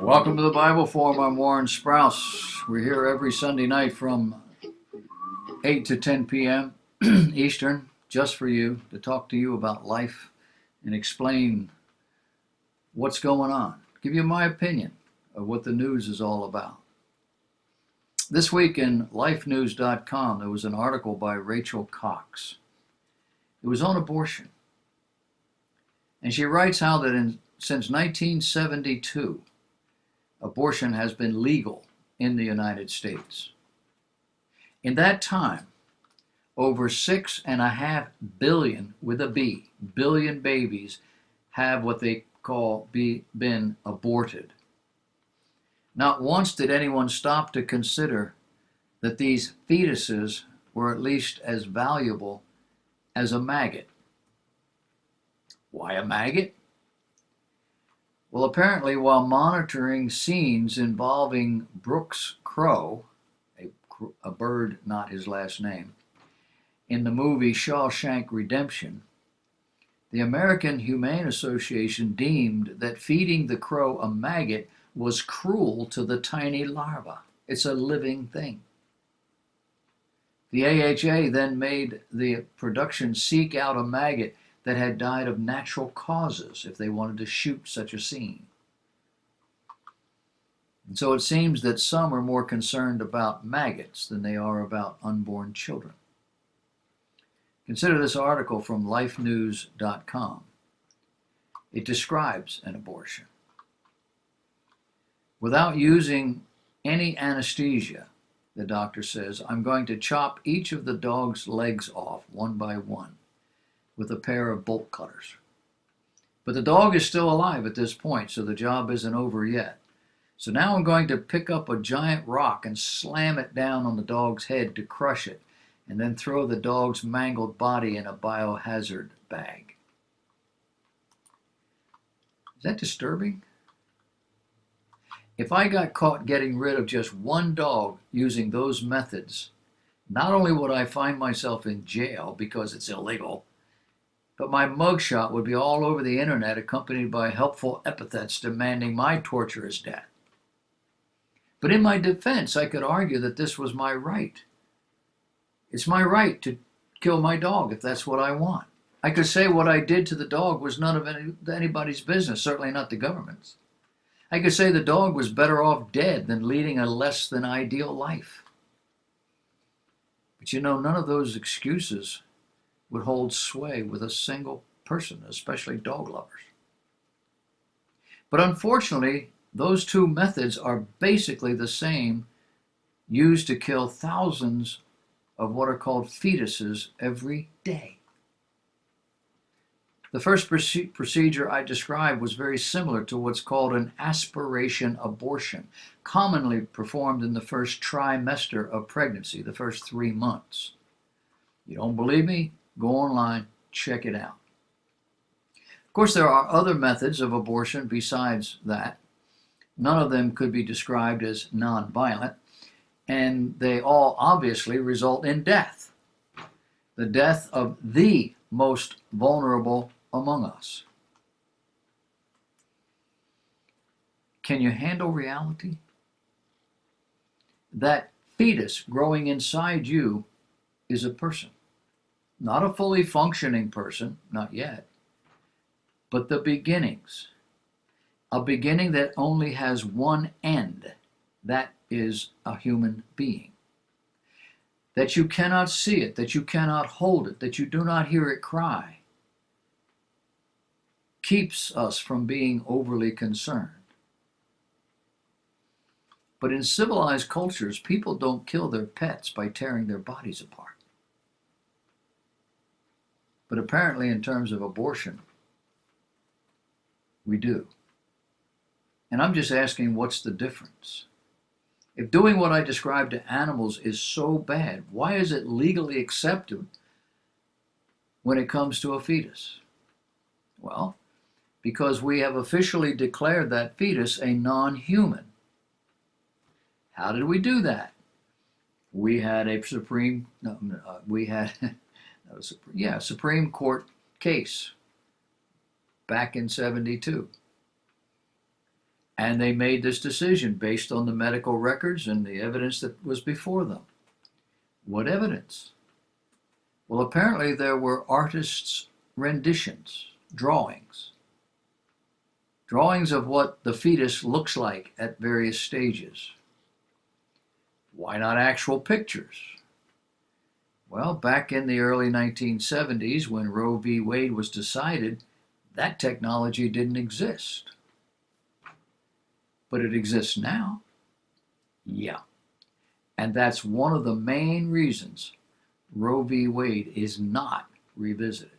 Welcome to the Bible Forum. I'm Warren Sprouse. We're here every Sunday night from 8 to 10 p.m. Eastern, just for you, to talk to you about life and explain what's going on. Give you my opinion of what the news is all about. This week in lifenews.com, there was an article by Rachel Cox. It was on abortion. And she writes how that since 1972, abortion has been legal in the United States. In that time, over 6.5 billion, with a B, billion babies have what they call been aborted. Not once did anyone stop to consider that these fetuses were at least as valuable as a maggot. Why a maggot? Well, apparently, while monitoring scenes involving Brooks Crow, a bird, not his last name, in the movie Shawshank Redemption, the American Humane Association deemed that feeding the crow a maggot was cruel to the tiny larva. It's a living thing. The AHA then made the production seek out a maggot that had died of natural causes if they wanted to shoot such a scene. And so it seems that some are more concerned about maggots than they are about unborn children. Consider this article from lifenews.com. It describes an abortion. Without using any anesthesia, the doctor says, I'm going to chop each of the dog's legs off one by one with a pair of bolt cutters. But the dog is still alive at this point, so the job isn't over yet. So now I'm going to pick up a giant rock and slam it down on the dog's head to crush it, and then throw the dog's mangled body in a biohazard bag. Is that disturbing? If I got caught getting rid of just one dog using those methods, not only would I find myself in jail because it's illegal, but my mugshot would be all over the internet accompanied by helpful epithets demanding my torturous death. But in my defense, I could argue that this was my right. It's my right to kill my dog if that's what I want. I could say what I did to the dog was none of anybody's business, certainly not the government's. I could say the dog was better off dead than leading a less than ideal life. But none of those excuses would hold sway with a single person, especially dog lovers. But unfortunately, those two methods are basically the same, used to kill thousands of what are called fetuses every day. The first procedure I described was very similar to what's called an aspiration abortion, commonly performed in the first trimester of pregnancy, the first 3 months. You don't believe me? Go online, check it out. Of course, there are other methods of abortion besides that. None of them could be described as nonviolent, and they all obviously result in death. The death of the most vulnerable among us. Can you handle reality? That fetus growing inside you is a person. Not a fully functioning person, not yet, but the beginnings. A beginning that only has one end. That is a human being. That you cannot see it, that you cannot hold it, that you do not hear it cry, keeps us from being overly concerned. But in civilized cultures, people don't kill their pets by tearing their bodies apart. But apparently, in terms of abortion, we do. And I'm just asking, what's the difference? If doing what I described to animals is so bad, why is it legally accepted when it comes to a fetus? Well, because we have officially declared that fetus a non-human. How did we do that? We had a Supreme Court case back in 72. And they made this decision based on the medical records and the evidence that was before them. What evidence? Well, apparently there were artists' renditions, drawings of what the fetus looks like at various stages. Why not actual pictures? Well, back in the early 1970s, when Roe v. Wade was decided, that technology didn't exist. But it exists now. Yeah. And that's one of the main reasons Roe v. Wade is not revisited.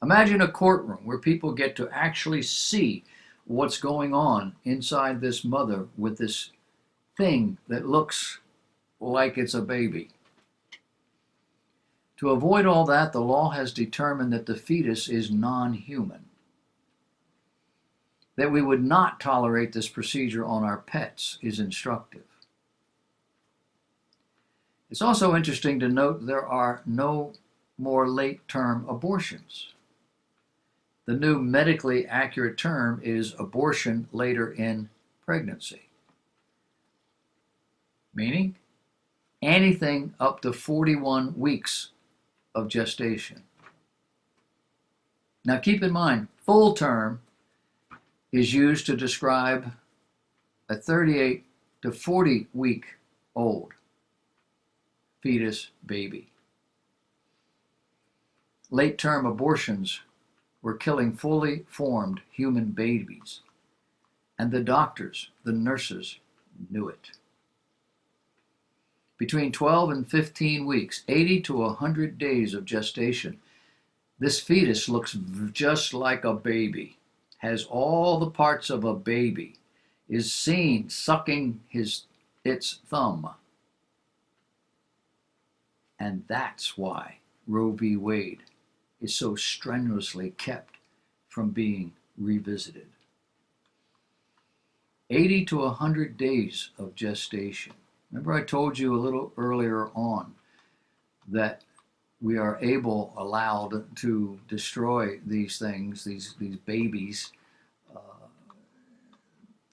Imagine a courtroom where people get to actually see what's going on inside this mother with this thing that looks like it's a baby. To avoid all that, the law has determined that the fetus is non-human. That we would not tolerate this procedure on our pets is instructive. It's also interesting to note there are no more late-term abortions. The new medically accurate term is abortion later in pregnancy, meaning anything up to 41 weeks of gestation. Now keep in mind, full term is used to describe a 38 to 40 week old fetus baby. Late term abortions were killing fully formed human babies, and the doctors, the nurses, knew it. Between 12 and 15 weeks, 80 to 100 days of gestation, this fetus looks just like a baby, has all the parts of a baby, is seen sucking its thumb. And that's why Roe v. Wade is so strenuously kept from being revisited. 80 to 100 days of gestation. Remember I told you a little earlier on that we are allowed to destroy these things, these babies,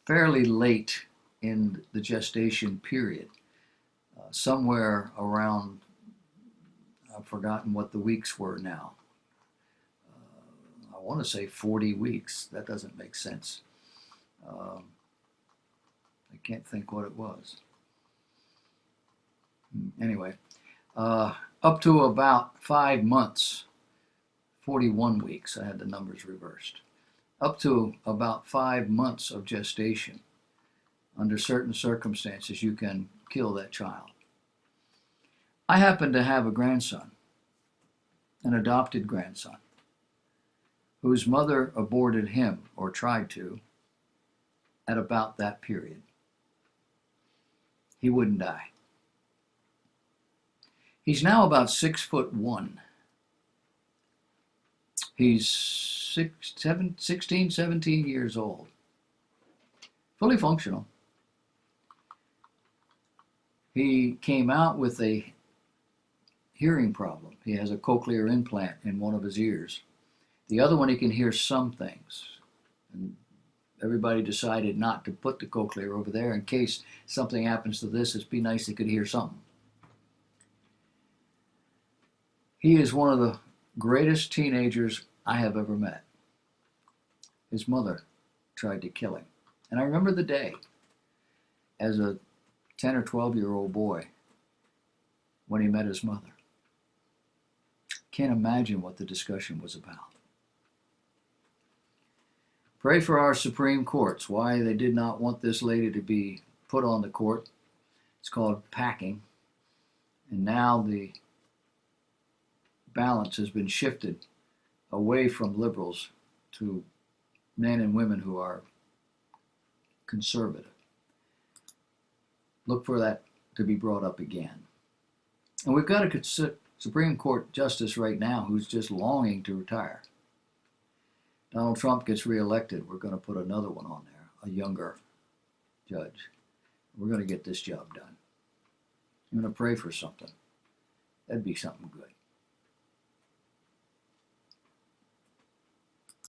fairly late in the gestation period, somewhere around, I've forgotten what the weeks were now. I want to say 40 weeks. That doesn't make sense. I can't think what it was. Anyway, up to about 5 months, 41 weeks, I had the numbers reversed. Up to about 5 months of gestation, under certain circumstances, you can kill that child. I happen to have a grandson, an adopted grandson, whose mother aborted him, or tried to, at about that period. He wouldn't die. He's now about 6'1". He's 16, 17 years old. Fully functional. He came out with a hearing problem. He has a cochlear implant in one of his ears. The other one, he can hear some things. And everybody decided not to put the cochlear over there in case something happens to this. It'd be nice he could hear something. He is one of the greatest teenagers I have ever met. His mother tried to kill him. And I remember the day as a 10 or 12-year-old boy when he met his mother. Can't imagine what the discussion was about. Pray for our Supreme Courts, why they did not want this lady to be put on the court. It's called packing. And now the balance has been shifted away from liberals to men and women who are conservative. Look for that to be brought up again. And we've got a Supreme Court justice right now who's just longing to retire. Donald Trump gets reelected, we're going to put another one on there, a younger judge. We're going to get this job done. I'm going to pray for something. That'd be something good.